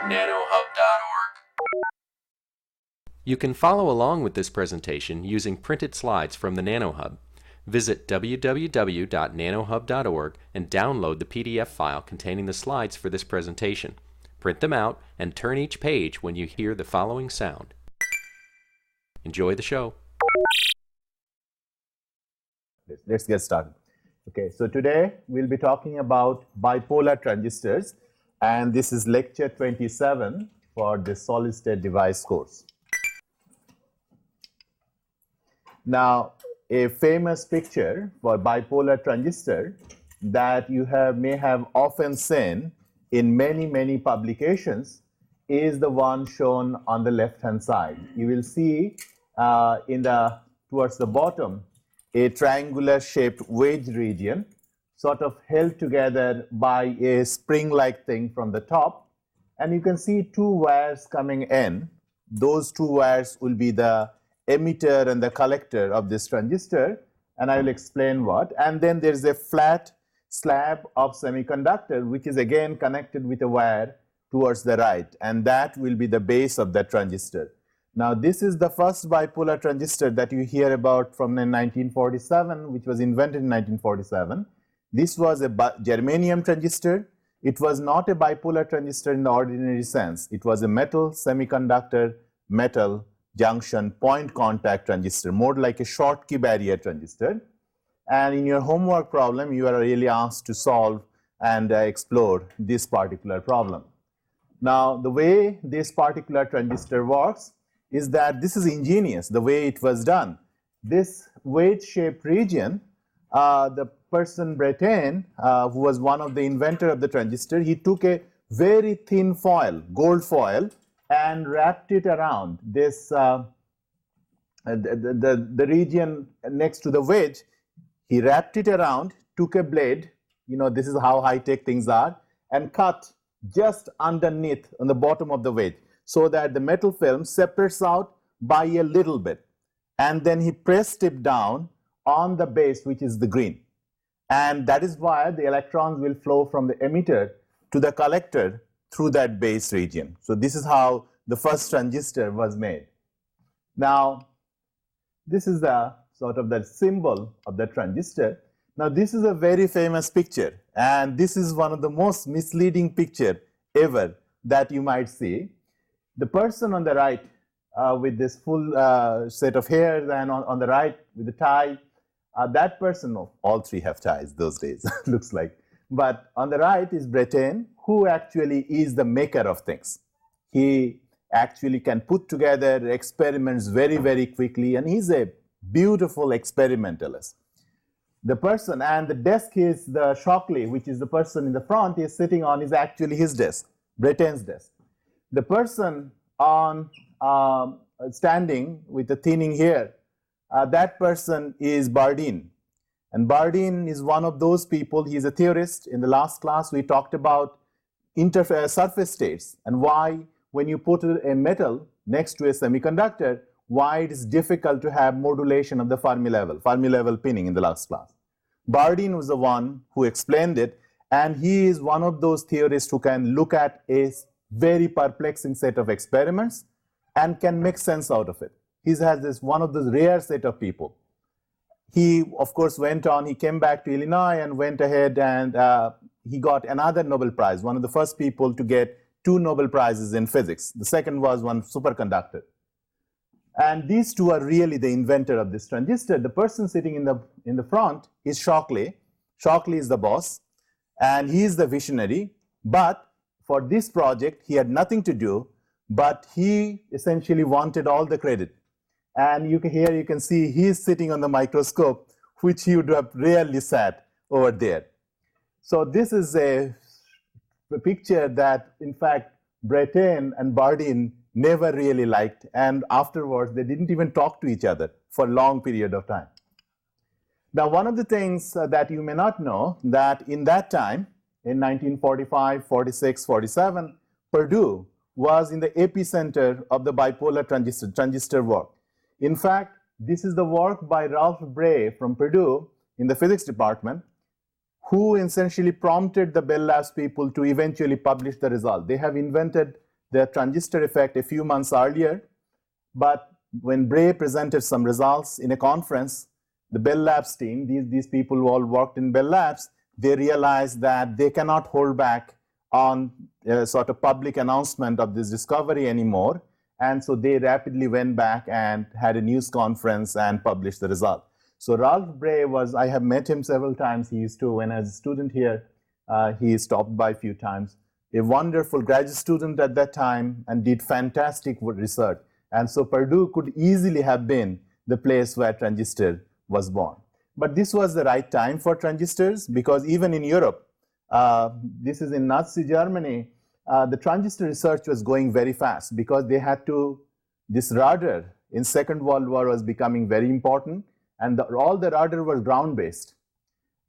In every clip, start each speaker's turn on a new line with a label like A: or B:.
A: www.nanohub.org. You can follow along with this presentation using printed slides from the NanoHub. Visit www.nanohub.org and download the PDF file containing the slides for this presentation. Print them out and turn each page when you hear the following sound. Enjoy the show.
B: Let's get started. Okay, so today we'll be talking about bipolar transistors, and this is lecture 27 for the solid state device course. Now, a famous picture for bipolar transistor that you may have often seen in many publications is the one shown on the left hand side. You will see towards the bottom a triangular shaped wedge region sort of held together by a spring like thing from the top, and you can see two wires coming in. Those two wires will be the emitter and the collector of this transistor, and I will explain what. And then there is a flat slab of semiconductor which is again connected with a wire towards the right, and that will be the base of the transistor. Now, this is the first bipolar transistor that you hear about from 1947, which was invented in 1947. This was a germanium transistor. It was not a bipolar transistor in the ordinary sense. It was a metal semiconductor metal junction point contact transistor, more like a Schottky barrier transistor. And in your homework problem, you are really asked to solve and explore this particular problem. Now, the way this particular transistor works is that this is ingenious, the way it was done. This wedge-shaped region, the person Breton, who was one of the inventor of the transistor, he took a very thin foil, gold foil, and wrapped it around this the region next to the wedge. He wrapped it around, took a blade, this is how high-tech things are, and cut just underneath on the bottom of the wedge so that the metal film separates out by a little bit. And then he pressed it down on the base, which is the green. And that is why the electrons will flow from the emitter to the collector through that base region. So this is how the first transistor was made. Now, this is the sort of the symbol of the transistor. Now, this is a very famous picture, and this is one of the most misleading picture ever that you might see. The person on the right with this full set of hair, and on the right with the tie, that person, all three have ties those days, looks like. But on the right is Breton, who actually is the maker of things. He actually can put together experiments very quickly, and he's a beautiful experimentalist. The person, and the desk is the Shockley, which is the person in the front is sitting on, is actually his desk, Breton's desk. The person on standing with the thinning hair, that person is Bardeen. And Bardeen is one of those people. He's a theorist. In the last class, we talked about surface states and why, when you put a metal next to a semiconductor, why it is difficult to have modulation of the Fermi level pinning in the last class. Bardeen was the one who explained it, and he is one of those theorists who can look at a very perplexing set of experiments and can make sense out of it. He has this one of those rare set of people. He, of course, went on, he came back to Illinois and went ahead and he got another Nobel Prize, one of the first people to get 2 Nobel Prizes in physics. The second was one superconductor. And these two are really the inventor of this transistor. The person sitting in the front is Shockley. Shockley is the boss, and he is the visionary. But for this project, he had nothing to do, but he essentially wanted all the credit. And here you can see he's sitting on the microscope, which he would have rarely sat over there. So this is a picture that, in fact, Breton and Bardeen never really liked, and afterwards they didn't even talk to each other for a long period of time. Now, one of the things that you may not know, that in that time, in 1945, 46, 47, Purdue was in the epicenter of the bipolar transistor work. In fact, this is the work by Ralph Bray from Purdue in the physics department, who essentially prompted the Bell Labs people to eventually publish the result. They have invented the transistor effect a few months earlier, but when Bray presented some results in a conference, the Bell Labs team, these people who all worked in Bell Labs, they realized that they cannot hold back on a sort of public announcement of this discovery anymore. And so they rapidly went back and had a news conference and published the result. So Ralph Bray was, I have met him several times. He used to, when I was a student here, he stopped by a few times. A wonderful graduate student at that time and did fantastic research. And so Purdue could easily have been the place where transistor was born. But this was the right time for transistors, because even in Europe, this is in Nazi Germany, the transistor research was going very fast because they had to, this radar in Second World War was becoming very important, and all the radar was ground-based.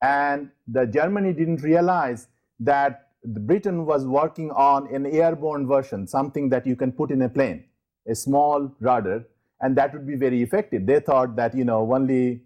B: And the Germany didn't realize that Britain was working on an airborne version, something that you can put in a plane, a small radar, and that would be very effective. They thought that, you know, only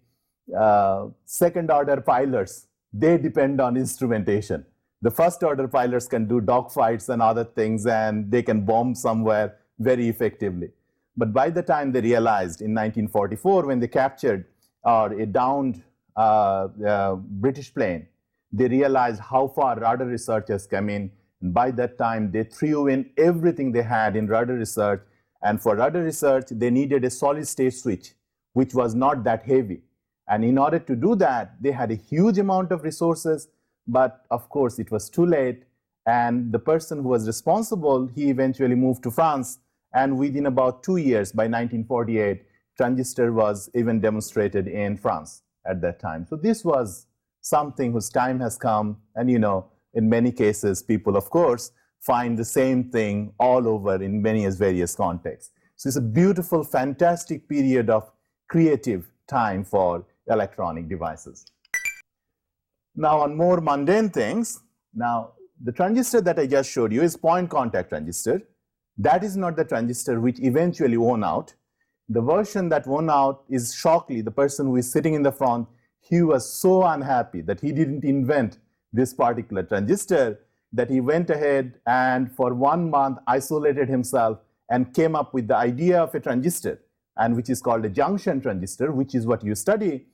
B: second-order pilots, they depend on instrumentation. The first-order pilots can do dogfights and other things, and they can bomb somewhere very effectively. But by the time they realized in 1944, when they captured a downed British plane, they realized how far radar researchers came in. And by that time, they threw in everything they had in radar research. And for radar research, they needed a solid-state switch, which was not that heavy. And in order to do that, they had a huge amount of resources. But of course, it was too late. And the person who was responsible, he eventually moved to France. And within about 2 years, by 1948, transistor was even demonstrated in France at that time. So this was something whose time has come. And, you know, in many cases, people, of course, find the same thing all over in many various contexts. So it's a beautiful, fantastic period of creative time for electronic devices. Now, on more mundane things, now the transistor that I just showed you is point contact transistor. That is not the transistor which eventually won out. The version that won out is Shockley, the person who is sitting in the front. He was so unhappy that he didn't invent this particular transistor that he went ahead and for 1 month isolated himself and came up with the idea of a transistor, and which is called a junction transistor, which is what you study.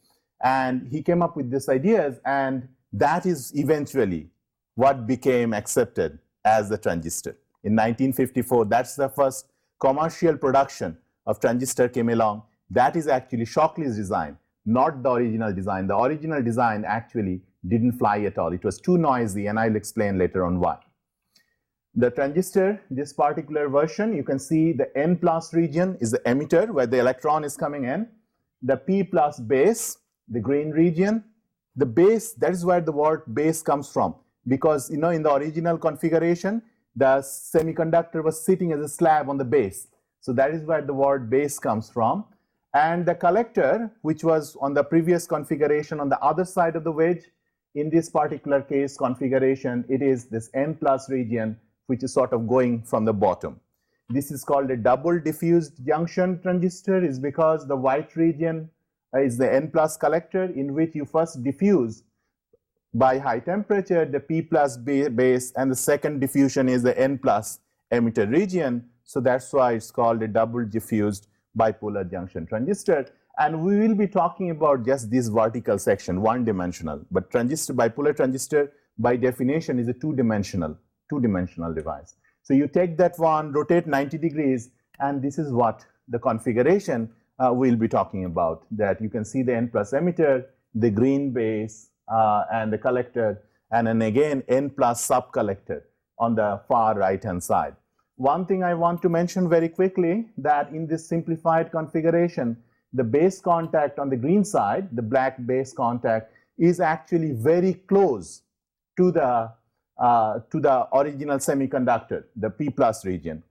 B: And he came up with these ideas, and that is eventually what became accepted as the transistor. In 1954, that's the first commercial production of transistor came along. That is actually Shockley's design, not the original design. The original design actually didn't fly at all. It was too noisy, and I'll explain later on why. The transistor, this particular version, you can see the N plus region is the emitter where the electron is coming in. The P plus base, the green region. The base, that is where the word base comes from, because, you know, in the original configuration, the semiconductor was sitting as a slab on the base. So that is where the word base comes from. And the collector, which was on the previous configuration on the other side of the wedge, in this particular case configuration, it is this N plus region, which is sort of going from the bottom. This is called a double diffused junction transistor, is because the white region is the N plus collector, in which you first diffuse by high temperature the P plus base, and the second diffusion is the N plus emitter region. So that's why it's called a double diffused bipolar junction transistor. And we will be talking about just this vertical section, one-dimensional. But transistor, bipolar transistor, by definition, is a two-dimensional device. So you take that one, rotate 90 degrees, and this is what the configuration we'll be talking about. That you can see the N plus emitter, the green base, and the collector, and then again N plus subcollector on the far right-hand side. One thing I want to mention very quickly, that in this simplified configuration, the base contact on the green side, the black base contact, is actually very close to the original semiconductor, the P plus region.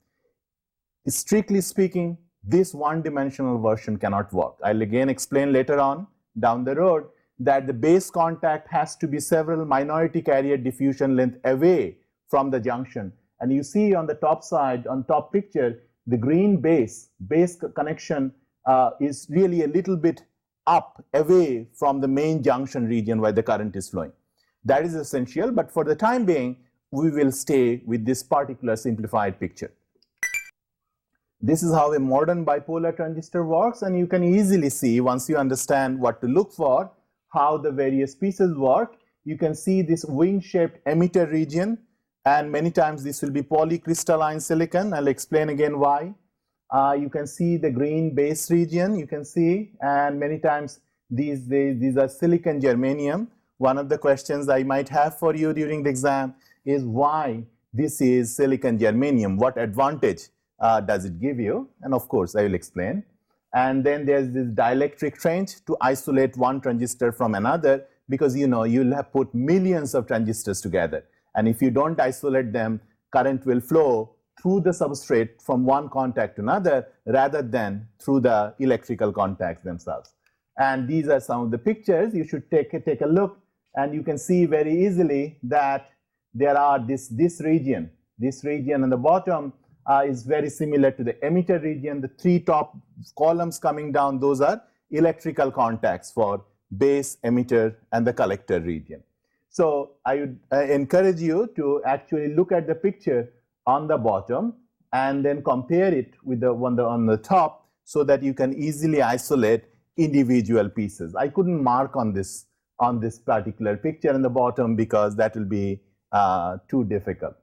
B: Strictly speaking, this one-dimensional version cannot work. I'll again explain later on down the road that the base contact has to be several minority carrier diffusion length away from the junction. And you see on the top side, on top picture, the green base connection is really a little bit up, away from the main junction region where the current is flowing. That is essential, but for the time being, we will stay with this particular simplified picture. This is how a modern bipolar transistor works, and you can easily see, once you understand what to look for, how the various pieces work. You can see this wing-shaped emitter region, and many times this will be polycrystalline silicon. I'll explain again why. You can see the green base region, you can see, and many times these are silicon germanium. One of the questions I might have for you during the exam is why this is silicon germanium. What advantage does it give you? And of course, I will explain. And then there's this dielectric trench to isolate one transistor from another, because you'll have put millions of transistors together. And if you don't isolate them, current will flow through the substrate from one contact to another rather than through the electrical contacts themselves. And these are some of the pictures. You should take a look, and you can see very easily that there are this region on the bottom is very similar to the emitter region. The three top columns coming down, those are electrical contacts for base, emitter, and the collector region. So I would encourage you to actually look at the picture on the bottom and then compare it with the one on the top, so that you can easily isolate individual pieces. I couldn't mark on this particular picture on the bottom because that will be too difficult.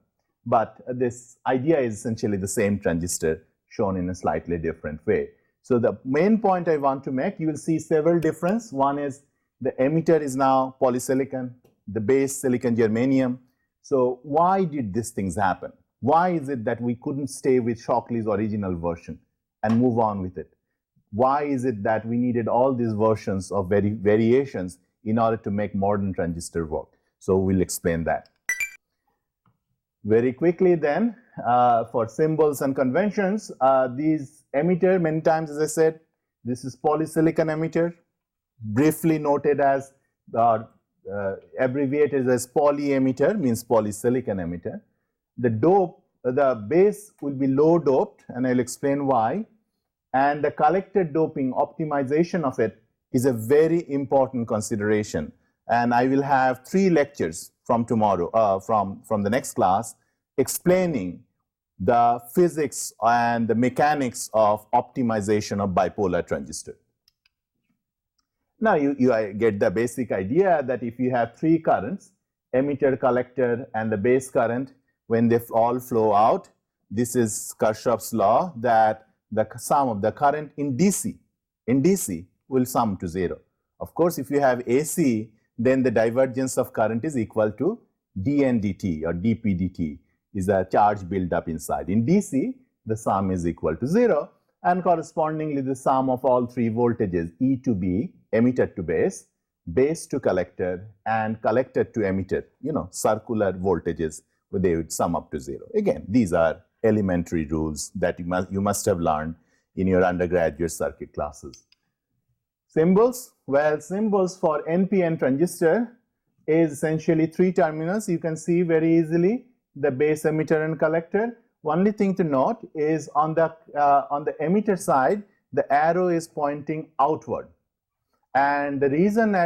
B: But this idea is essentially the same transistor shown in a slightly different way. So the main point I want to make, you will see several differences. One is the emitter is now polysilicon, the base silicon germanium. So why did these things happen? Why is it that we couldn't stay with Shockley's original version and move on with it? Why is it that we needed all these versions of variations in order to make modern transistor work? So we'll explain that. Very quickly then, for symbols and conventions, these emitter, many times, as I said, this is polysilicon emitter, briefly noted as, abbreviated as poly emitter, means polysilicon emitter. The base will be low doped, and I'll explain why. And the collector doping, optimization of it, is a very important consideration. And I will have 3 lectures from tomorrow, from the next class, explaining the physics and the mechanics of optimization of bipolar transistor. Now you get the basic idea that if you have 3 currents, emitter, collector, and the base current, when they all flow out, this is Kirchhoff's law that the sum of the current in DC will sum to 0. Of course, if you have AC, then the divergence of current is equal to dN dt or dP dt, is a charge built up inside. In DC, the sum is equal to 0, and correspondingly the sum of all 3 voltages, E to B, emitter to base, base to collector, and collector to emitter, circular voltages, they would sum up to 0. Again, these are elementary rules that you must have learned in your undergraduate circuit classes. Symbols, well, symbols for NPN transistor is essentially 3 terminals. You can see very easily the base, emitter, and collector. Only thing to note is on the emitter side, the arrow is pointing outward, and the reason the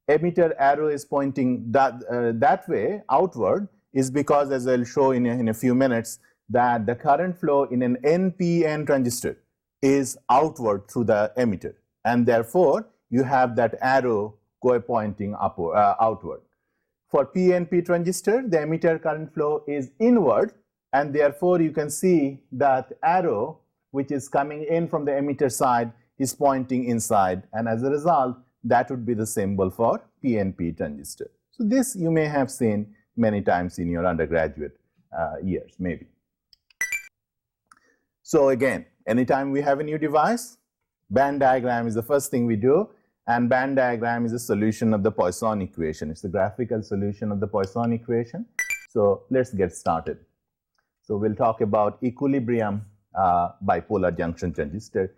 B: emitter arrow is pointing that way outward is because, as I'll show in a few minutes, that the current flow in an NPN transistor is outward through the emitter, and therefore you have that arrow pointing upward, outward. For PNP transistor, the emitter current flow is inward, and therefore you can see that arrow which is coming in from the emitter side is pointing inside, and as a result, that would be the symbol for PNP transistor. So this you may have seen many times in your undergraduate years, maybe. So again, anytime we have a new device, band diagram is the first thing we do, and band diagram is a solution of the Poisson equation. It's the graphical solution of the Poisson equation. So let's get started. So we'll talk about equilibrium bipolar junction transistor.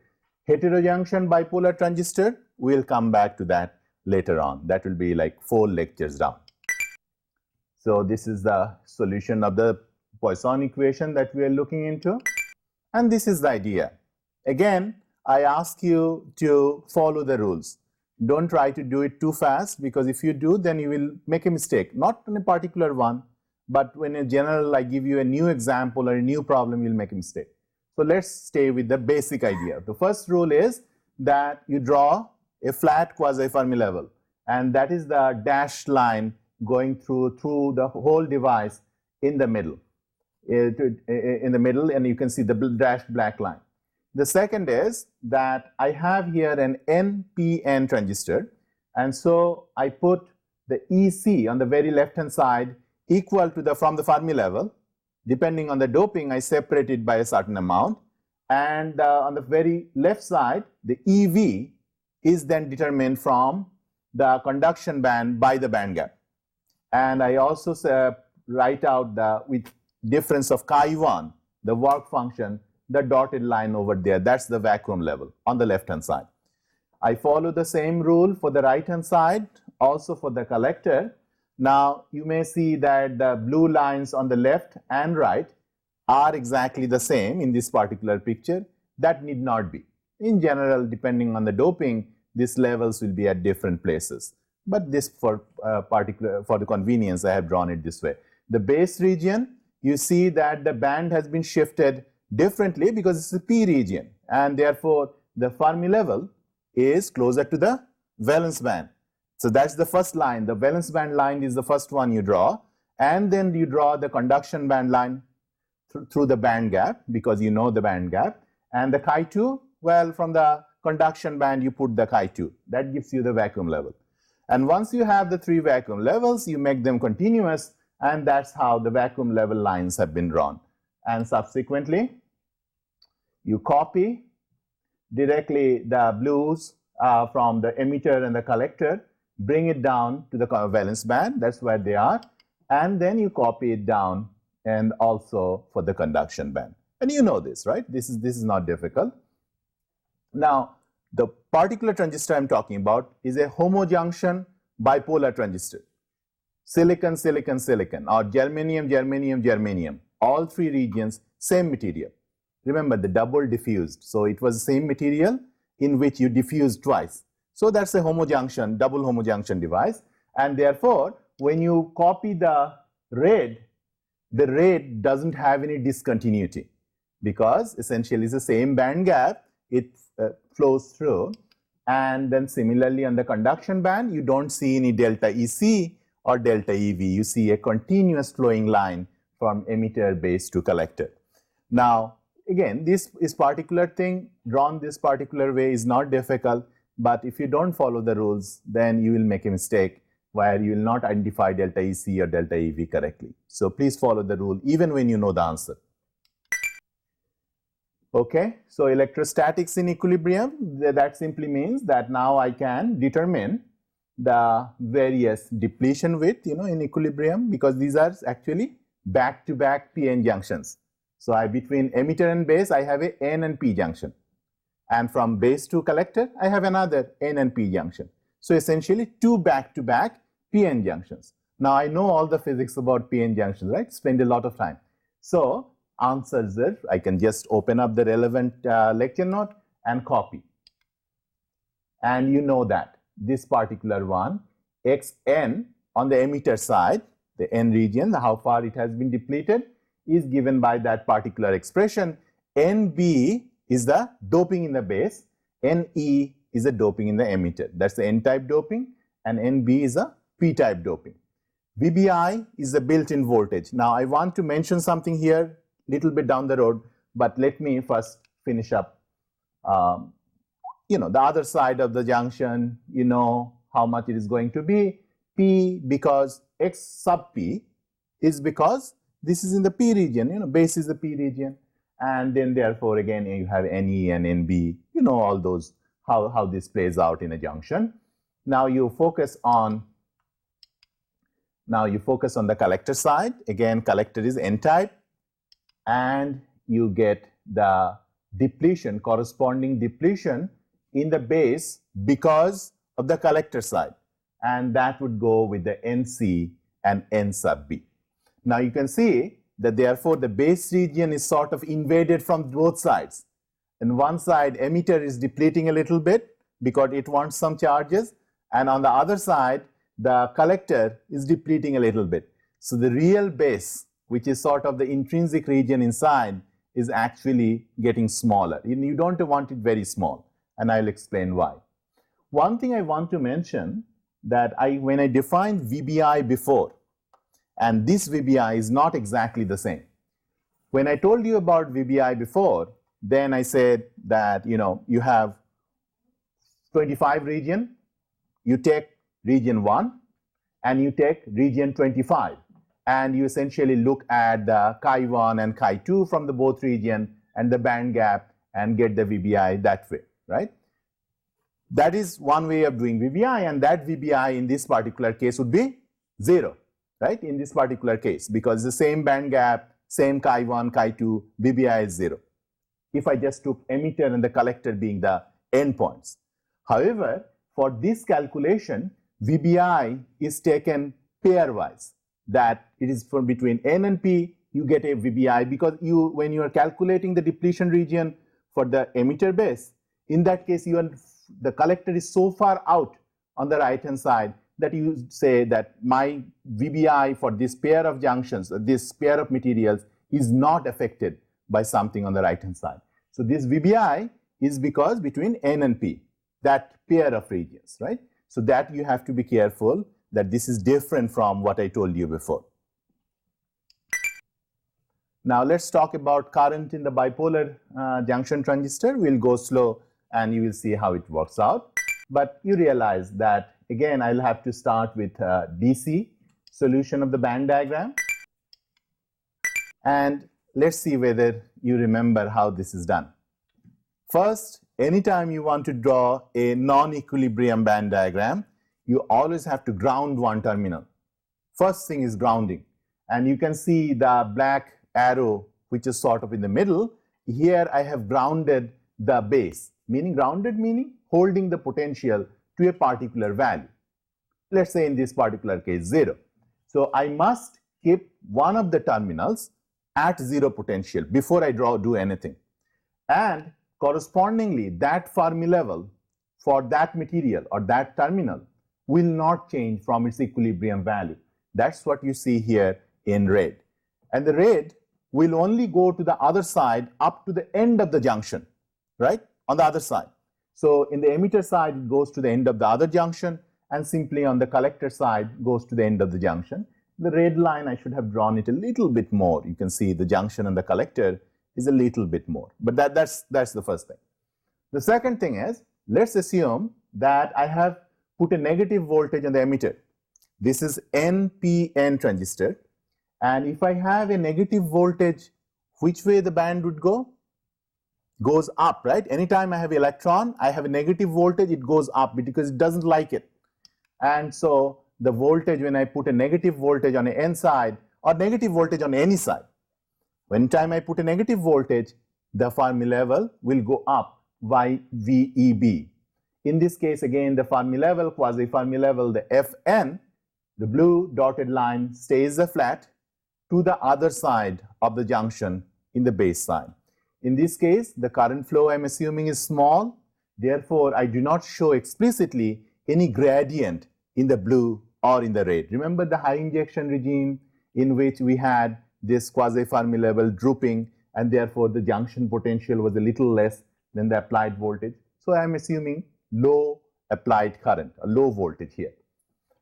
B: Heterojunction bipolar transistor, we'll come back to that later on. That will be like 4 lectures down. So this is the solution of the Poisson equation that we are looking into. And this is the idea. Again, I ask you to follow the rules. Don't try to do it too fast, because if you do, then you will make a mistake. Not in a particular one, but when in general I give you a new example or a new problem, you'll make a mistake. So let's stay with the basic idea. The first rule is that you draw a flat quasi-Fermi level, and that is the dashed line going through the whole device in the middle. And you can see the dashed black line. The second is that I have here an NPN transistor, and so I put the EC on the very left hand side equal to from the Fermi level. Depending on the doping, I separate it by a certain amount, and on the very left side, the EV is then determined from the conduction band by the band gap. And I also write out with difference of chi1, the work function, the dotted line over there. That's the vacuum level on the left hand side. I follow the same rule for the right hand side, also for the collector. Now you may see that the blue lines on the left and right are exactly the same in this particular picture. That need not be. In general, depending on the doping, these levels will be at different places. But this for the convenience, I have drawn it this way. The base region, you see that the band has been shifted differently because it's a p region, and therefore the Fermi level is closer to the valence band. So that's the first line. The valence band line is the first one you draw, and then you draw the conduction band line through the band gap because you know the band gap. And the chi2, well, from the conduction band you put the chi2. That gives you the vacuum level. And once you have the three vacuum levels, you make them continuous, and that's how the vacuum level lines have been drawn. And subsequently, you copy directly the blues from the emitter and the collector, bring it down to the valence band, that's where they are, and then you copy it down and also for the conduction band. And you know this, right? This is not difficult. Now, the particular transistor I'm talking about is a homojunction bipolar transistor. Silicon, silicon, silicon, or germanium, germanium, germanium. All three regions, same material. Remember, the double diffused. So it was the same material in which you diffused twice. So that's a homojunction, double homojunction device. And therefore, when you copy the red doesn't have any discontinuity because essentially it's the same band gap. It flows through. And then similarly on the conduction band, you don't see any delta EC or delta EV. You see a continuous flowing line from emitter base to collector. Now, again, this is particular thing drawn this particular way is not difficult, but if you don't follow the rules, then you will make a mistake where you will not identify delta EC or delta EV correctly. So please follow the rule even when you know the answer. Okay, so electrostatics in equilibrium, that simply means that now I can determine the various depletion width, in equilibrium, because these are actually back-to-back PN junctions. So between emitter and base, I have a N and P junction. And from base to collector, I have another N and P junction. So essentially, two back-to-back PN junctions. Now, I know all the physics about PN junctions, right? Spend a lot of time. So answers are, I can just open up the relevant lecture note and copy. And you know that this particular one, Xn on the emitter side, the N region, how far it has been depleted, is given by that particular expression. Nb is the doping in the base, Ne is the doping in the emitter. That's the N-type doping, and Nb is a P-type doping. Vbi is the built-in voltage. Now, I want to mention something here little bit down the road, but let me first finish up. The other side of the junction, how much it is going to be. P, because X sub P is because this is in the P region, base is the P region. And then therefore, again, you have Ne and Nb, all those, how this plays out in a junction. Now you focus on the collector side. Again, collector is N-type. And you get the depletion, corresponding depletion in the base because of the collector side. And that would go with the NC and N sub B. Now you can see that therefore the base region is sort of invaded from both sides. On one side, emitter is depleting a little bit because it wants some charges. And on the other side, the collector is depleting a little bit. So the real base, which is sort of the intrinsic region inside, is actually getting smaller. You don't want it very small, and I'll explain why. One thing I want to mention, that when I defined VBI before, and this VBI is not exactly the same. When I told you about VBI before, then I said that you have 25 region, you take region 1, and you take region 25, and you essentially look at the chi1 and chi2 from the both region and the band gap and get the VBI that way, right? That is one way of doing VBI, and that VBI in this particular case would be 0, right? In this particular case, because the same band gap, same chi1, chi2, VBI is 0. If I just took emitter and the collector being the endpoints. However, for this calculation, VBI is taken pairwise, that it is from between N and P, you get a VBI, because when you are calculating the depletion region for the emitter base, in that case, the collector is so far out on the right hand side that you say that my VBI for this pair of junctions, this pair of materials, is not affected by something on the right hand side. So this VBI is because between N and P, that pair of regions, right? So that you have to be careful that this is different from what I told you before. Now let's talk about current in the bipolar junction transistor. We'll go slow and you will see how it works out. But you realize that again I'll have to start with DC solution of the band diagram. And let's see whether you remember how this is done. First, anytime you want to draw a non-equilibrium band diagram, you always have to ground one terminal. First thing is grounding. And you can see the black arrow, which is sort of in the middle. Here I have grounded the base, meaning grounded meaning holding the potential to a particular value. Let's say in this particular case 0. So I must keep one of the terminals at 0 potential before I do anything. And correspondingly, that Fermi level for that material or that terminal will not change from its equilibrium value. That's what you see here in red. And the red will only go to the other side up to the end of the junction, right? On the other side. So in the emitter side, it goes to the end of the other junction, and simply on the collector side goes to the end of the junction. The red line, I should have drawn it a little bit more. You can see the junction and the collector is a little bit more, but that's the first thing. The second thing is, let's assume that I have put a negative voltage on the emitter. This is NPN transistor, and if I have a negative voltage, which way the band would go? Goes up, right? Anytime I have an electron, I have a negative voltage, it goes up because it doesn't like it. And so the voltage, when I put a negative voltage on the N side or negative voltage on any side, when time I put a negative voltage, the Fermi level will go up by VEB. In this case, again, the Fermi level, quasi-Fermi level, the Fn, the blue dotted line stays flat to the other side of the junction in the base side. In this case, the current flow I'm assuming is small. Therefore, I do not show explicitly any gradient in the blue or in the red. Remember the high injection regime in which we had this quasi-Fermi level drooping, and therefore the junction potential was a little less than the applied voltage. So I am assuming low applied current, a low voltage here.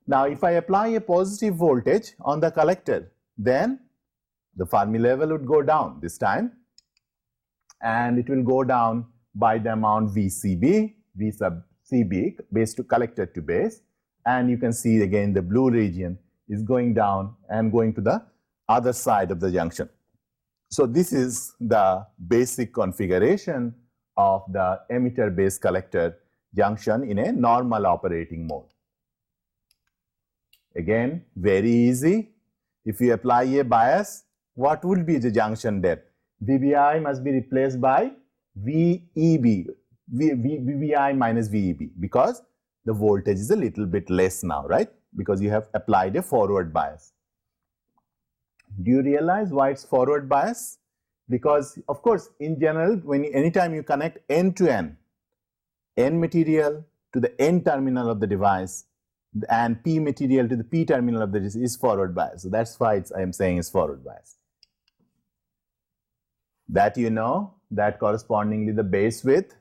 B: Now if I apply a positive voltage on the collector, then the Fermi level would go down this time, and it will go down by the amount VCB, V sub CB, base to collector to base, and you can see again the blue region is going down and going to the other side of the junction. So this is the basic configuration of the emitter base collector junction in a normal operating mode. Again, very easy. If you apply a bias, what will be the junction depth? VBI must be replaced by VEB, VBI minus VEB, because the voltage is a little bit less now, right? Because you have applied a forward bias. Do you realize why it's forward bias? Because of course, in general, anytime you connect N to N, N material to the N terminal of the device, and P material to the P terminal of the resistor is forward bias. So that's why I am saying it's forward bias. That you know, that correspondingly the base width,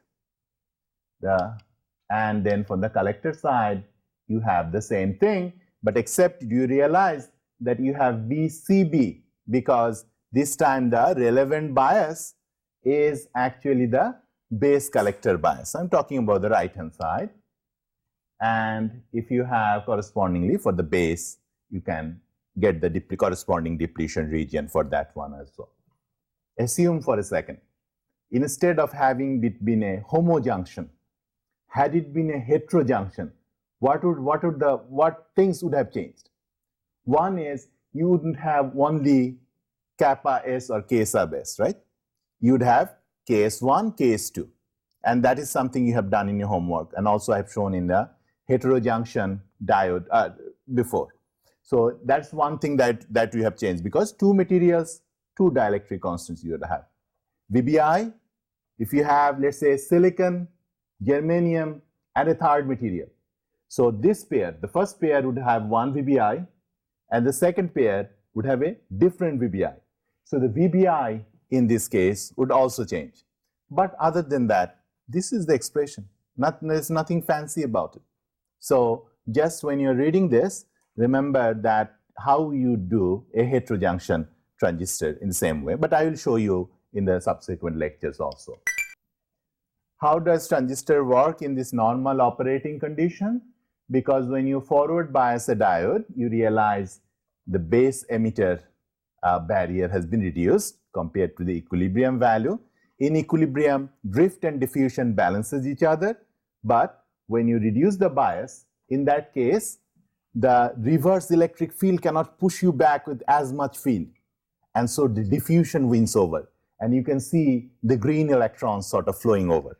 B: and then for the collector side, you have the same thing, but except you realize that you have VCB, because this time the relevant bias is actually the base collector bias. I'm talking about the right hand side. And if you have correspondingly for the base, you can get the corresponding depletion region for that one as well. Assume for a second, instead of having it been a homojunction, had it been a heterojunction, what things would have changed? One is you wouldn't have only kappa S or K sub S, right? You would have KS1, KS2, and that is something you have done in your homework, and also I have shown in the heterojunction diode before. So that's one thing that we have changed, because two materials, two dielectric constants you would have. VBI, if you have, let's say, silicon, germanium, and a third material. So this pair, the first pair would have one VBI, and the second pair would have a different VBI. So the VBI in this case would also change. But other than that, this is the expression. There's nothing fancy about it. So just when you're reading this, remember that how you do a heterojunction transistor in the same way, but I will show you in the subsequent lectures also. How does transistor work in this normal operating condition? Because when you forward bias a diode, you realize the base emitter barrier has been reduced compared to the equilibrium value. In equilibrium, drift and diffusion balances each other, but when you reduce the bias, in that case, the reverse electric field cannot push you back with as much field, and so the diffusion wins over, and you can see the green electrons sort of flowing over.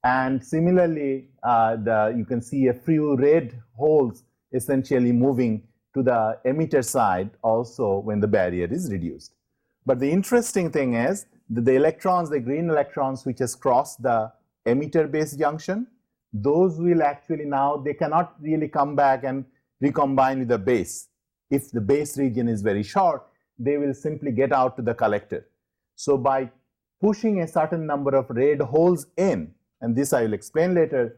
B: And similarly, you can see a few red holes essentially moving to the emitter side also when the barrier is reduced. But the interesting thing is that the electrons, the green electrons which has crossed the emitter base junction, those will actually now, they cannot really come back and recombine with the base. If the base region is very short, they will simply get out to the collector. So by pushing a certain number of red holes in, and this I will explain later,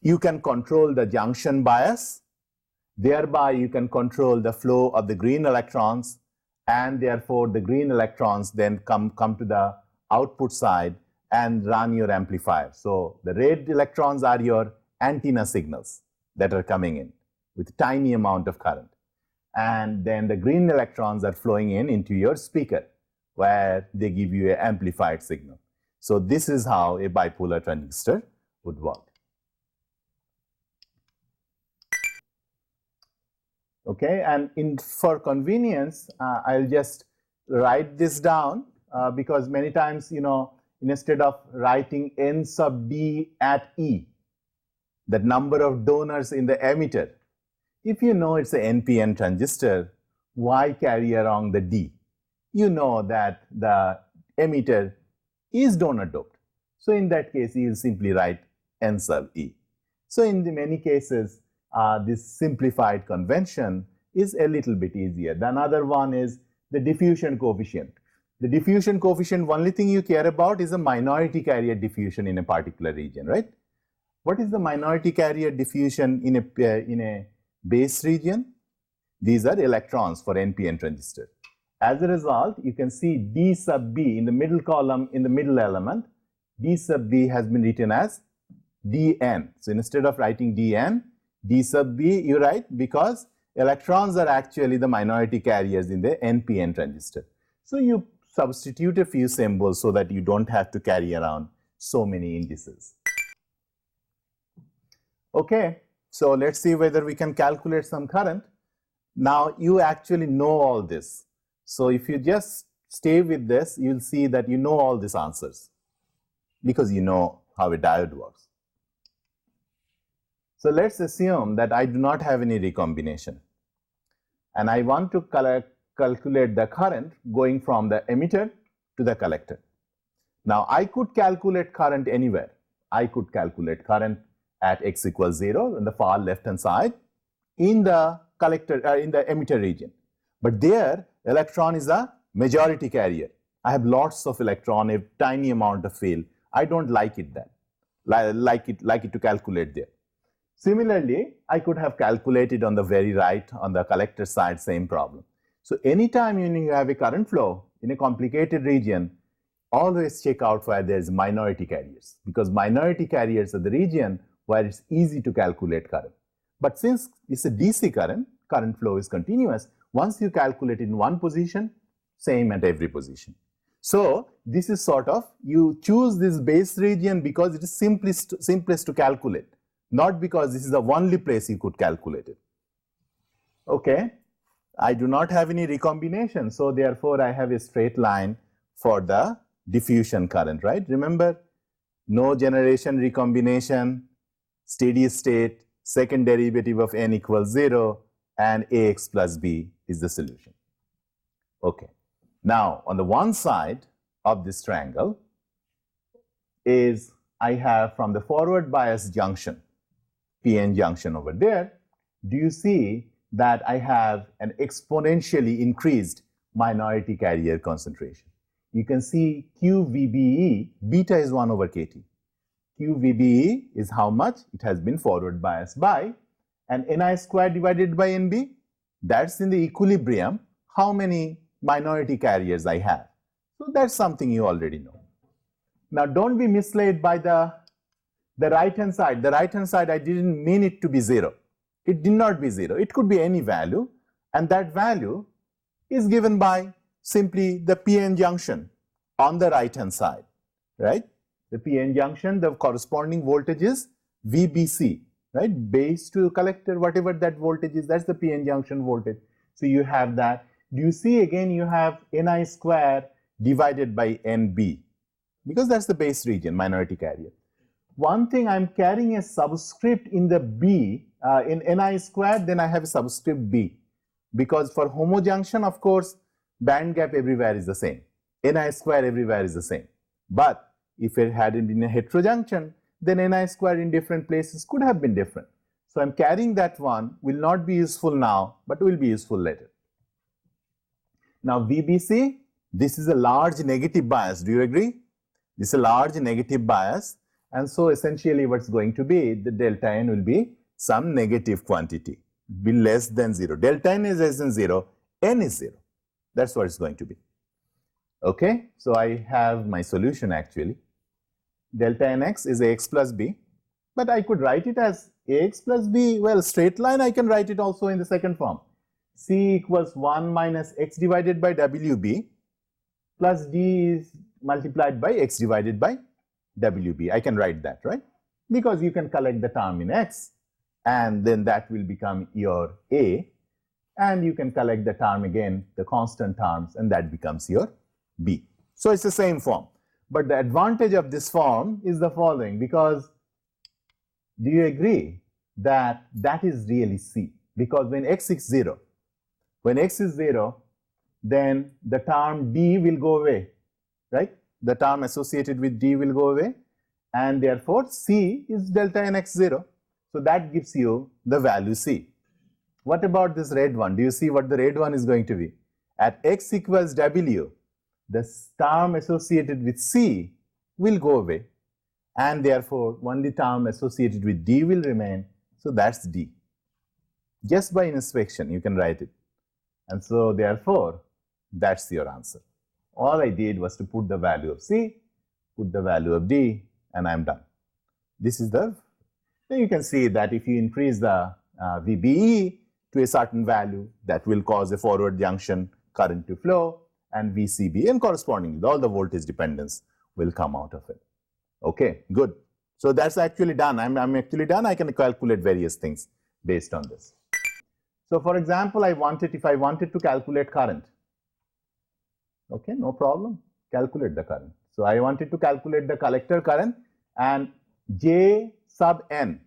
B: you can control the junction bias, thereby you can control the flow of the green electrons, and therefore the green electrons then come to the output side and run your amplifier. So the red electrons are your antenna signals that are coming in with a tiny amount of current. And then the green electrons are flowing into your speaker, where they give you an amplified signal. So this is how a bipolar transistor would work. Okay, and for convenience, I'll just write this down because many times, you know, instead of writing N sub D at E, the number of donors in the emitter, if you know it's an NPN transistor, why carry around the D? You know that the emitter is donor doped. So in that case, you will simply write N sub E. So in the many cases, this simplified convention is a little bit easier. The another one is the diffusion coefficient. The diffusion coefficient, only thing you care about is a minority carrier diffusion in a particular region, right? What is the minority carrier diffusion in a base region? These are electrons for NPN transistor. As a result, you can see D sub B in the middle column, in the middle element, D sub B has been written as Dn. So instead of writing Dn, D sub B you write, because electrons are actually the minority carriers in the NPN transistor. So you substitute a few symbols so that you don't have to carry around so many indices. Okay, so let's see whether we can calculate some current. Now you actually know all this. So if you just stay with this, you'll see that you know all these answers because you know how a diode works. So let's assume that I do not have any recombination, and I want to calculate the current going from the emitter to the collector. Now I could calculate current anywhere. I could calculate current at x equals 0 on the far left hand side in the in the emitter region. But there, electron is a majority carrier. I have lots of electron, a tiny amount of field. I don't like it then. Like it to calculate there. Similarly, I could have calculated on the very right, on the collector side, same problem. So anytime you have a current flow in a complicated region, always check out where there is minority carriers, because minority carriers are the region where it's easy to calculate current. But since it's a DC current, current flow is continuous. Once you calculate in one position, same at every position. So this is sort of, you choose this base region because it is simplest to calculate, not because this is the only place you could calculate it. Okay, I do not have any recombination, so therefore I have a straight line for the diffusion current, right? Remember, no generation recombination, steady state, second derivative of n equals 0, and Ax plus b is the solution. Okay. Now, on the one side of this triangle is I have from the forward bias junction, PN junction over there, do you see that I have an exponentially increased minority carrier concentration? You can see QVBE, beta is 1 over kT. QVBE is how much it has been forward biased by, and Ni squared divided by Nb, that's in the equilibrium, how many minority carriers I have. So that's something you already know. Now don't be misled by the right hand side. The right hand side, I didn't mean it to be 0. It did not be 0. It could be any value, and that value is given by simply the PN junction on the right hand side, right? The PN junction, the corresponding voltage is VBC, right? Base to collector, whatever that voltage is, that's the PN junction voltage. So you have that. Do you see again you have Ni square divided by Nb, because that's the base region, minority carrier. One thing, I'm carrying a subscript in the B, in Ni squared, then I have a subscript B, because for homojunction, of course, band gap everywhere is the same. Ni square everywhere is the same. But if it had been a heterojunction, then Ni square in different places could have been different. So I'm carrying that one, will not be useful now, but will be useful later. Now VBC, this is a large negative bias. Do you agree? This is a large negative bias, and so essentially what's going to be, the delta n will be some negative quantity, be less than 0. Delta n is less than 0, n is 0. That's what it's going to be. Okay, so I have my solution actually. Delta nx is ax plus b, but I could write it as ax plus b. Well, straight line I can write it also in the second form. C equals 1 minus x divided by WB plus D is multiplied by x divided by WB. I can write that, right? Because you can collect the term in x, and then that will become your A, and you can collect the term again, the constant terms, and that becomes your B. So it's the same form. But the advantage of this form is the following, because do you agree that that is really C? Because when x is 0, then the term D will go away, right? The term associated with D will go away, and therefore C is delta nx 0. So that gives you the value C. What about this red one? Do you see what the red one is going to be? At x equals W, the term associated with C will go away, and therefore only term associated with D will remain. So that's D. Just by inspection you can write it. And so therefore that's your answer. All I did was to put the value of C, put the value of D, and I'm done. This is the, then you can see that if you increase the VBE to a certain value, that will cause a forward junction current to flow, and VCB, and correspondingly all the voltage dependence will come out of it. Okay, good. So that's actually done. I'm actually done. I can calculate various things based on this. So for example, if I wanted to calculate current, okay, no problem, calculate the current. So I wanted to calculate the collector current, and J sub n,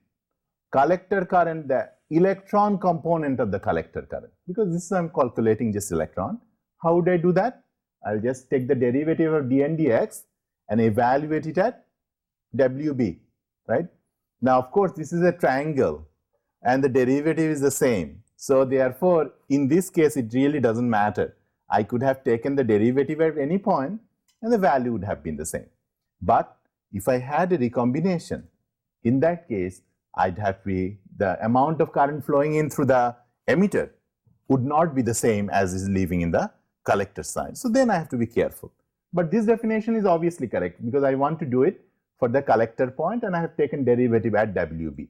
B: collector current, the electron component of the collector current, because this is I'm calculating just electron. How would I do that? I'll just take the derivative of dn dx and evaluate it at WB, right? Now, of course, this is a triangle and the derivative is the same. So, therefore, in this case, it really doesn't matter. I could have taken the derivative at any point and the value would have been the same. But if I had a recombination, in that case, I'd have to be, the amount of current flowing in through the emitter would not be the same as is leaving in the collector side. So, then I have to be careful. But this definition is obviously correct because I want to do it for the collector point and I have taken derivative at WB.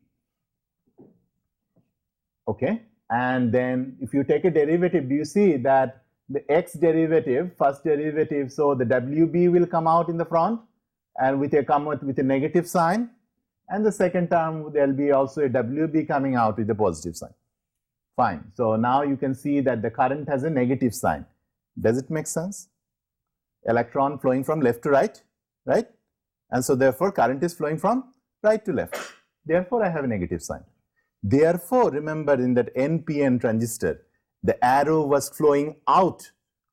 B: Okay, and then if you take a derivative, do you see that the x derivative, first derivative, so the WB will come out in the front and with a negative sign, and the second term there will be also a WB coming out with a positive sign. Fine. So now you can see that the current has a negative sign. Does it make sense? Electron flowing from left to right, right? And so therefore current is flowing from right to left. Therefore I have a negative sign. Therefore, remember in that NPN transistor, the arrow was flowing out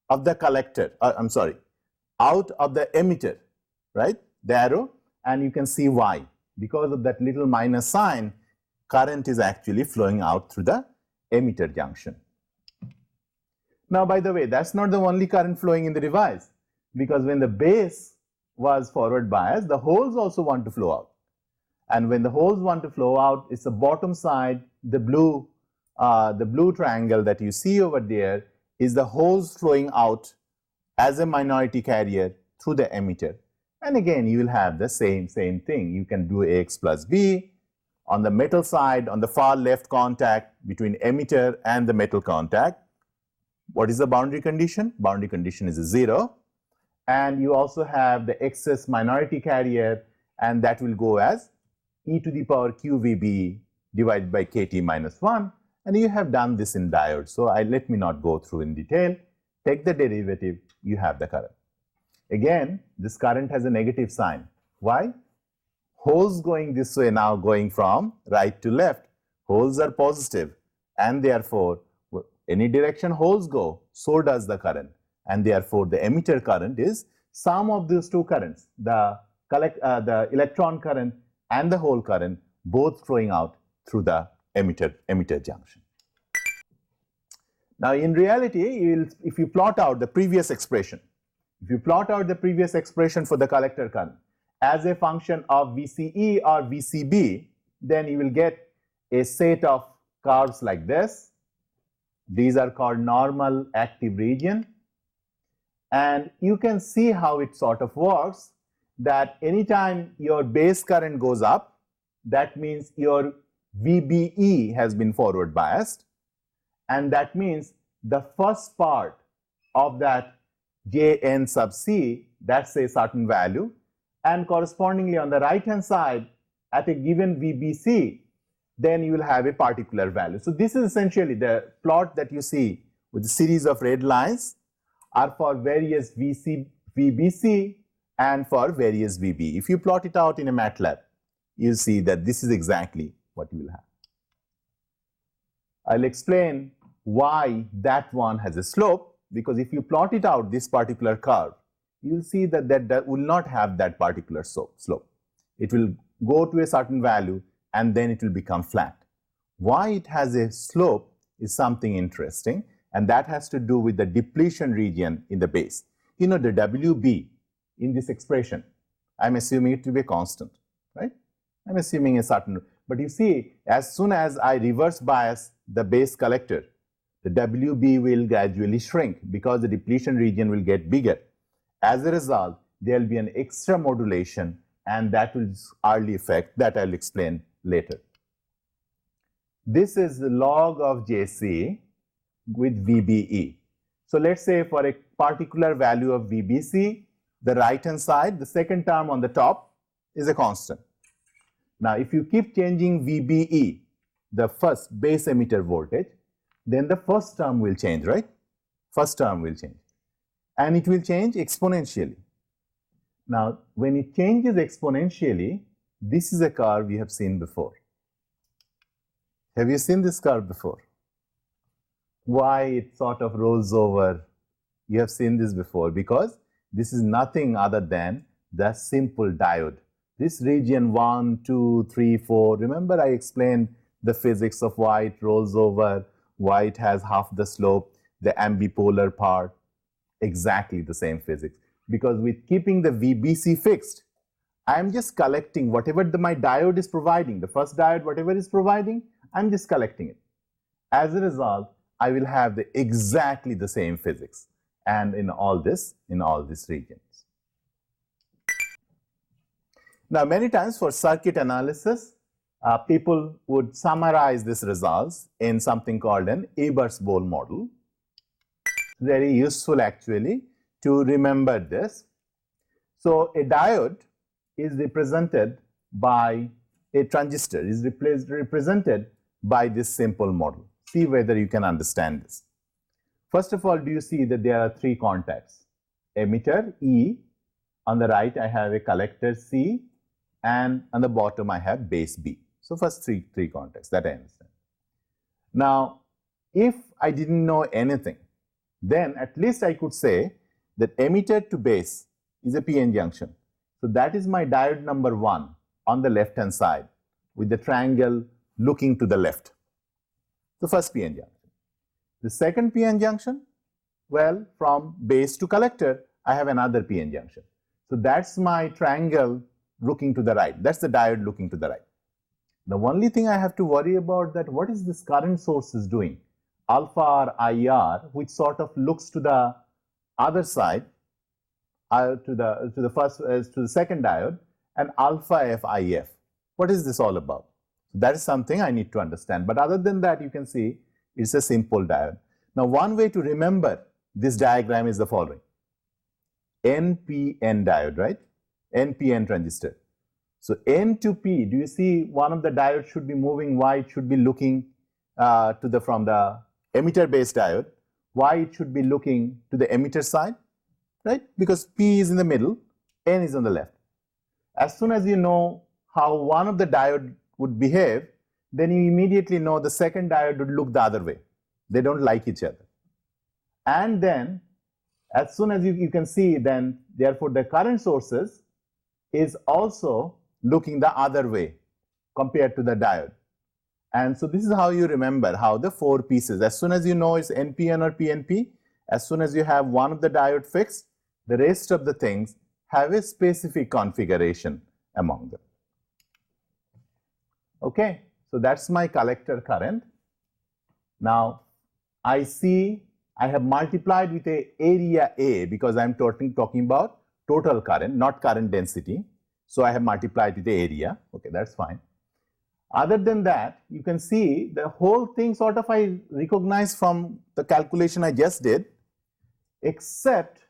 B: of the collector, out of the emitter, right? The arrow, and you can see why. Because of that little minus sign, current is actually flowing out through the emitter junction. Now, by the way, that's not the only current flowing in the device, because when the base was forward biased, the holes also want to flow out. And when the holes want to flow out, it's the bottom side, the blue triangle that you see over there is the holes flowing out as a minority carrier through the emitter. And again, you will have the same thing. You can do AX plus B. On the metal side, on the far left contact between emitter and the metal contact, what is the boundary condition? Boundary condition is a 0. And you also have the excess minority carrier, and that will go as e to the power QVB divided by KT minus 1, and you have done this in diode. So let me not go through in detail. Take the derivative, you have the current. Again, this current has a negative sign. Why? Holes going this way now going from right to left. Holes are positive, and therefore any direction holes go, so does the current. And therefore the emitter current is sum of these two currents, the electron current and the hole current, both flowing out through the emitter junction. Now, in reality, if you plot out the previous expression, for the collector current as a function of VCE or VCB, then you will get a set of curves like this. These are called normal active region. And you can see how it sort of works, that anytime your base current goes up, that means your VBE has been forward biased, and that means the first part of that Jn sub C, that's a certain value, and correspondingly on the right hand side at a given VBC, then you will have a particular value. So this is essentially the plot that you see with a series of red lines are for various VBC and for various VB. If you plot it out in a MATLAB, you'll see that this is exactly what you will have. I'll explain why that one has a slope, because if you plot it out, this particular curve, you'll see that that will not have that particular slope. It will go to a certain value and then it will become flat. Why it has a slope is something interesting, and that has to do with the depletion region in the base. You know, the WB in this expression, I'm assuming it to be a constant, right? I'm assuming a certain, but you see, as soon as I reverse bias the base collector, the WB will gradually shrink because the depletion region will get bigger. As a result, there will be an extra modulation, and that will early effect that I'll explain later. This is the log of JC with VBE. So let's say for a particular value of VBC, the right hand side, the second term on the top is a constant. Now, if you keep changing VBE, the first base emitter voltage, then the first term will change, right? First term will change. And it will change exponentially. Now, when it changes exponentially, this is a curve we have seen before. Have you seen this curve before? Why it sort of rolls over? You have seen this before because this is nothing other than the simple diode. This region 1, 2, 3, 4, remember I explained the physics of why it rolls over, why it has half the slope, the ambipolar part, exactly the same physics. Because with keeping the VBC fixed, I am just collecting whatever my diode is providing, the first diode, whatever is providing, I'm just collecting it. As a result, I will have exactly the same physics and in all these regions. Now, many times for circuit analysis, people would summarize these results in something called an Ebers-Boll model. Very useful actually to remember this. So, a diode is represented by a transistor, is represented by this simple model. See whether you can understand this. First of all, do you see that there are three contacts? Emitter E, on the right I have a collector C, and on the bottom I have base B. So first three contacts, that I understand. Now, if I didn't know anything, then at least I could say that emitter to base is a PN junction. So that is my diode number 1 on the left hand side with the triangle looking to the left. The first PN junction. The second PN junction, well, from base to collector, I have another PN junction. So that's my triangle looking to the right. That's the diode looking to the right. The only thing I have to worry about that what is this current source is doing? Alpha or IR, which sort of looks to the other side, to the second diode, and alpha F IF. What is this all about? That is something I need to understand. But other than that, you can see it's a simple diode. Now, one way to remember this diagram is the following. NPN diode, right? NPN transistor. So N to P, do you see one of the diodes should be moving Y, it should be looking from the emitter based diode, Y it should be looking to the emitter side, right? Because P is in the middle, N is on the left. As soon as you know how one of the diode would behave, then you immediately know the second diode would look the other way. They don't like each other. And then, as soon as you can see, then therefore the current sources is also looking the other way compared to the diode. And so this is how you remember how the four pieces, as soon as you know it's NPN or PNP, as soon as you have one of the diode fixed, the rest of the things have a specific configuration among them. Okay, so that's my collector current. Now, I see I have multiplied with a area A because I'm talking about total current, not current density. So I have multiplied with the area. Okay, that's fine. Other than that, you can see the whole thing sort of I recognize from the calculation I just did, except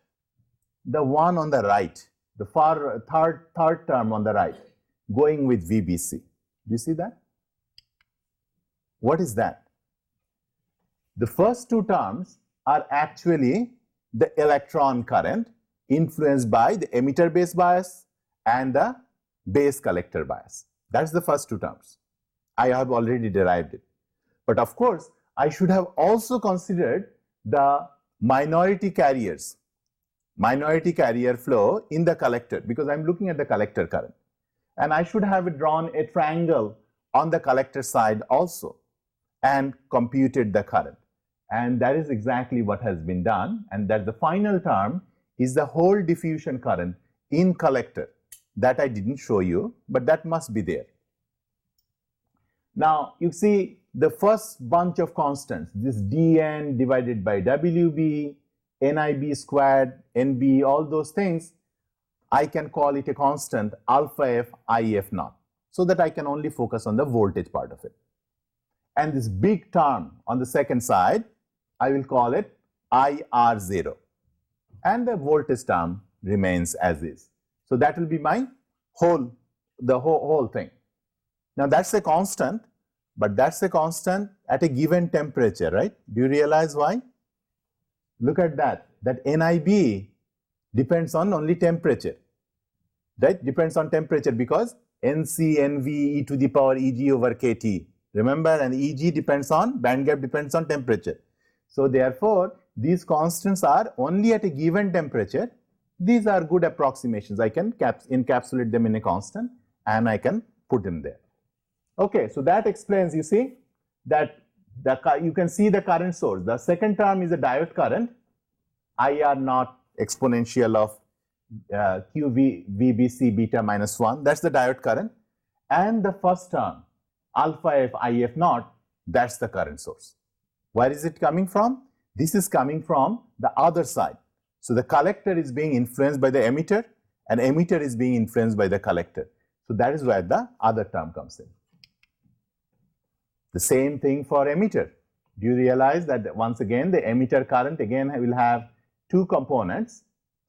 B: the one on the right, the third term on the right, going with VBC. Do you see that? What is that? The first two terms are actually the electron current influenced by the emitter base bias and the base collector bias. That's the first two terms. I have already derived it. But of course, I should have also considered the minority carrier flow in the collector because I'm looking at the collector current. And I should have drawn a triangle on the collector side also and computed the current. And that is exactly what has been done. And that the final term is the whole diffusion current in collector. That I didn't show you, but that must be there. Now, you see the first bunch of constants, this dN divided by WB, NIB squared, NB, all those things, I can call it a constant alpha F IF naught, so that I can only focus on the voltage part of it. And this big term on the second side, I will call it IR0. And the voltage term remains as is. So that will be my whole thing. Now that's a constant, but that's a constant at a given temperature, right? Do you realize why? Look at that. That NIB depends on only temperature, right? Depends on temperature because NC, NV, e to the power Eg over KT. Remember, and Eg depends on, band gap depends on temperature. So therefore, these constants are only at a given temperature These are good approximations. I can encapsulate them in a constant and I can put them there. Okay, so that explains, you see, that you can see the current source. The second term is a diode current, IR naught exponential of QV VBC beta minus 1. That's the diode current. And the first term, alpha F IF naught, that's the current source. Where is it coming from? This is coming from the other side. So the collector is being influenced by the emitter, and emitter is being influenced by the collector. So that is where the other term comes in. The same thing for emitter. Do you realize that once again the emitter current again will have two components.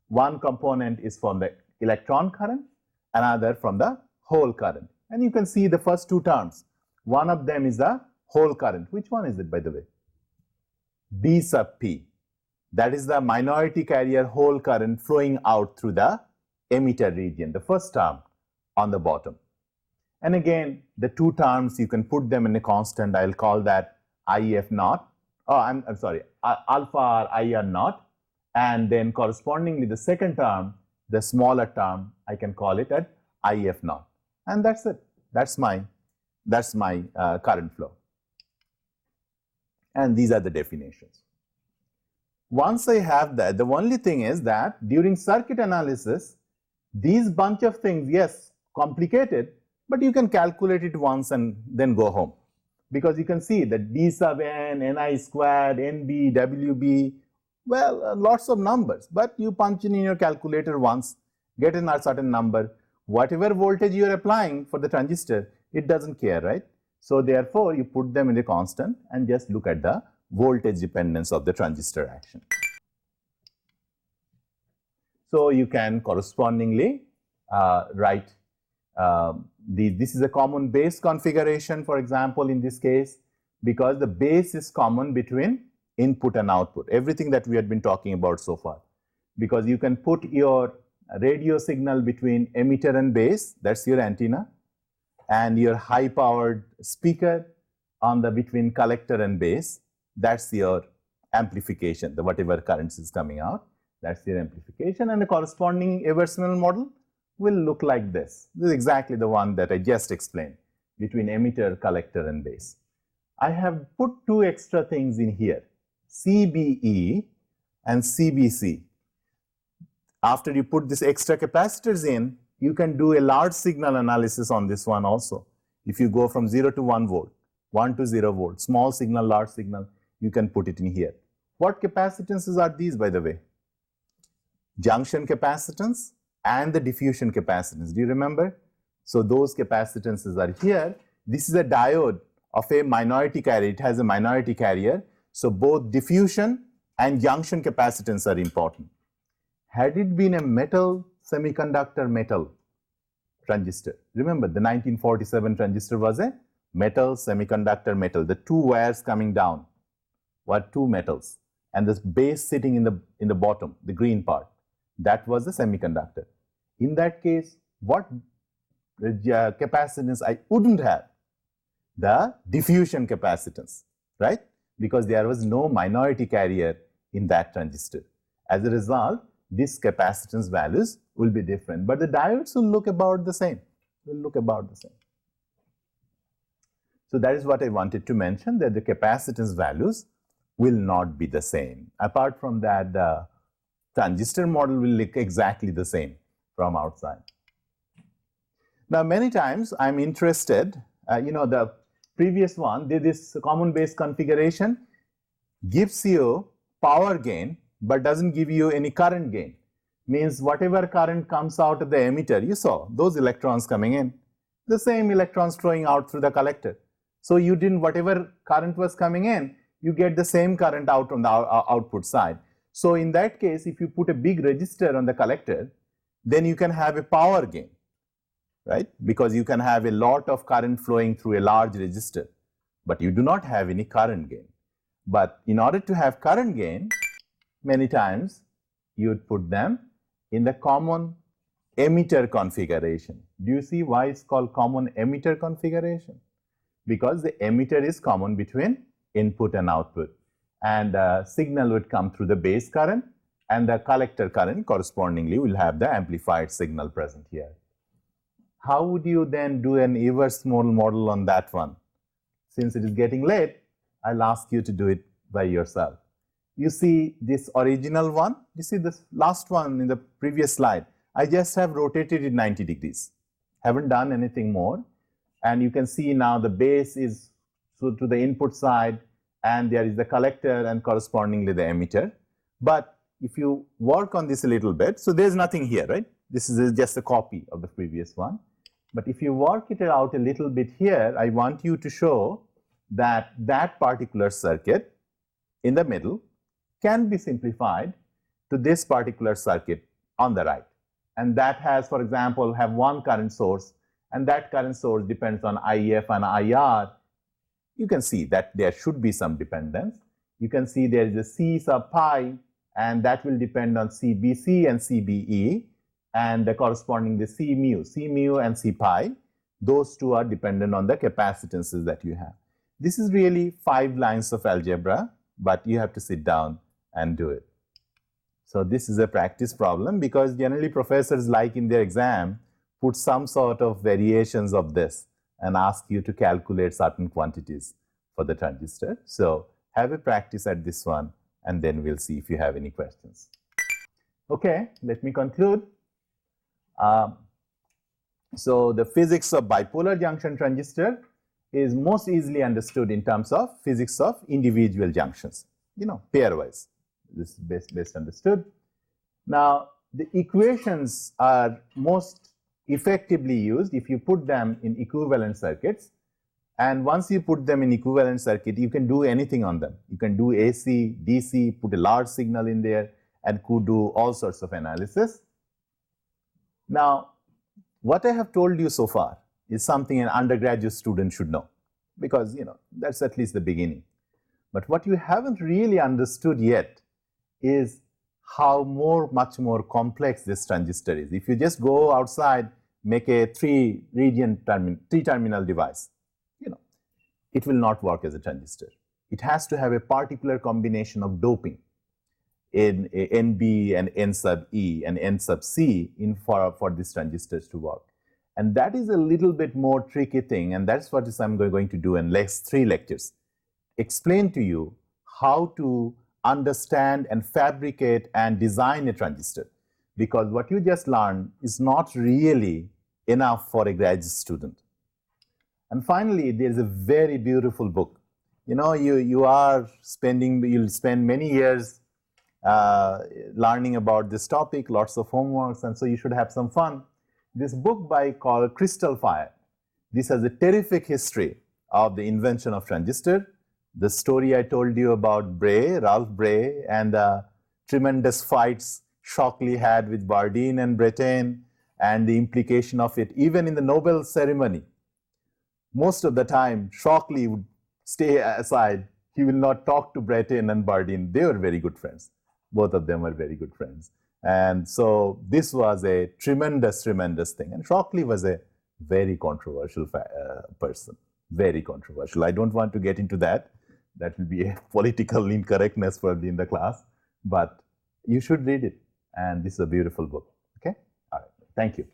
B: One component is from the electron current, another from the hole current. And you can see the first two terms. One of them is the hole current. Which one is it, by the way? B sub P. That is the minority carrier hole current flowing out through the emitter region, the first term on the bottom. And again, the two terms, you can put them in a constant. I'll call that IF naught. Oh, I'm sorry, alpha or IR naught. And then correspondingly, the second term, the smaller term, I can call it at IF naught. And that's it. That's my current flow. And these are the definitions. Once I have that, the only thing is that during circuit analysis, these bunch of things, yes, complicated, but you can calculate it once and then go home. Because you can see that D sub n, Ni squared, Nb, Wb, well, lots of numbers. But you punch in your calculator once, get a certain number. Whatever voltage you are applying for the transistor, it doesn't care, right? So therefore, you put them in a constant and just look at the voltage dependence of the transistor action. So you can correspondingly write this is a common base configuration, for example, in this case, because the base is common between input and output, everything that we had been talking about so far. Because you can put your radio signal between emitter and base, that's your antenna, and your high powered speaker on the between collector and base, that's your amplification, the whatever currents is coming out, that's your amplification, and the corresponding Eversonal model will look like this. This is exactly the one that I just explained between emitter, collector and base. I have put two extra things in here, CBE and CBC. After you put this extra capacitors in, you can do a large signal analysis on this one also. If you go from 0 to 1 volt, 1 to 0 volt, small signal, large signal, you can put it in here. What capacitances are these, by the way? Junction capacitance and the diffusion capacitance. Do you remember? So those capacitances are here. This is a diode of a minority carrier. It has a minority carrier. So both diffusion and junction capacitance are important. Had it been a metal semiconductor metal transistor, remember the 1947 transistor was a metal semiconductor metal. The two wires coming down were two metals, and this base sitting in the bottom, the green part, that was the semiconductor. In that case, what capacitance I wouldn't have? The diffusion capacitance, right? Because there was no minority carrier in that transistor. As a result, these capacitance values will be different, but the diodes will look about the same. So that is what I wanted to mention, that the capacitance values will not be the same. Apart from that, the transistor model will look exactly the same from outside. Now, many times I'm interested, the previous one, this common base configuration gives you power gain, but doesn't give you any current gain. Means whatever current comes out of the emitter, you saw those electrons coming in, the same electrons flowing out through the collector. So you didn't, whatever current was coming in, you get the same current out on the output side. So in that case, if you put a big resistor on the collector, then you can have a power gain, right? Because you can have a lot of current flowing through a large resistor, but you do not have any current gain. But in order to have current gain, many times you would put them in the common emitter configuration. Do you see why it's called common emitter configuration? Because the emitter is common between input and output, and signal would come through the base current, and the collector current correspondingly will have the amplified signal present here. How would you then do an inverse model on that one? Since it is getting late, I'll ask you to do it by yourself. You see this original one, you see this last one in the previous slide, I just have rotated it 90 degrees. Haven't done anything more. And you can see now the base is to the input side, and there is the collector and correspondingly the emitter. But if you work on this a little bit, so there's nothing here, right? This is just a copy of the previous one. But if you work it out a little bit here, I want you to show that that particular circuit in the middle can be simplified to this particular circuit on the right. And that has, for example, have one current source, and that current source depends on IF and IR. You can see that there should be some dependence. You can see there is a C sub pi, and that will depend on CBC and CBE, and the corresponding the C mu and C pi. Those two are dependent on the capacitances that you have. This is really 5 lines of algebra, but you have to sit down and do it. So this is a practice problem, because generally professors like in their exam put some sort of variations of this and ask you to calculate certain quantities for the transistor. So have a practice at this one, and then we'll see if you have any questions. Okay, let me conclude. So the physics of bipolar junction transistor is most easily understood in terms of physics of individual junctions, pairwise. This is best understood. Now, the equations are most effectively used if you put them in equivalent circuits. And once you put them in equivalent circuit, you can do anything on them. You can do AC, DC, put a large signal in there, and could do all sorts of analysis. Now, what I have told you so far is something an undergraduate student should know, because that's at least the beginning. But what you haven't really understood yet is how much more complex this transistor is. If you just go outside, make a three-terminal device, it will not work as a transistor. It has to have a particular combination of doping in NB and N sub E and N sub C for these transistors to work. And that is a little bit more tricky thing, and that's what I'm going to do in next 3 lectures. Explain to you how to understand and fabricate and design a transistor, because what you just learned is not really enough for a graduate student. And finally, there's a very beautiful book. You'll spend many years learning about this topic, lots of homeworks, and so you should have some fun. This book called Crystal Fire. This has a terrific history of the invention of transistor. The story I told you about Ralph Bray, and the tremendous fights Shockley had with Bardeen and Brattain, and the implication of it, even in the Nobel ceremony. Most of the time, Shockley would stay aside. He will not talk to Brattain and Bardeen. They were very good friends. Both of them were very good friends. And so this was a tremendous thing. And Shockley was a very controversial person, very controversial. I don't want to get into that. That will be a political incorrectness probably in the class, but you should read it. And this is a beautiful book. Okay? All right. Thank you.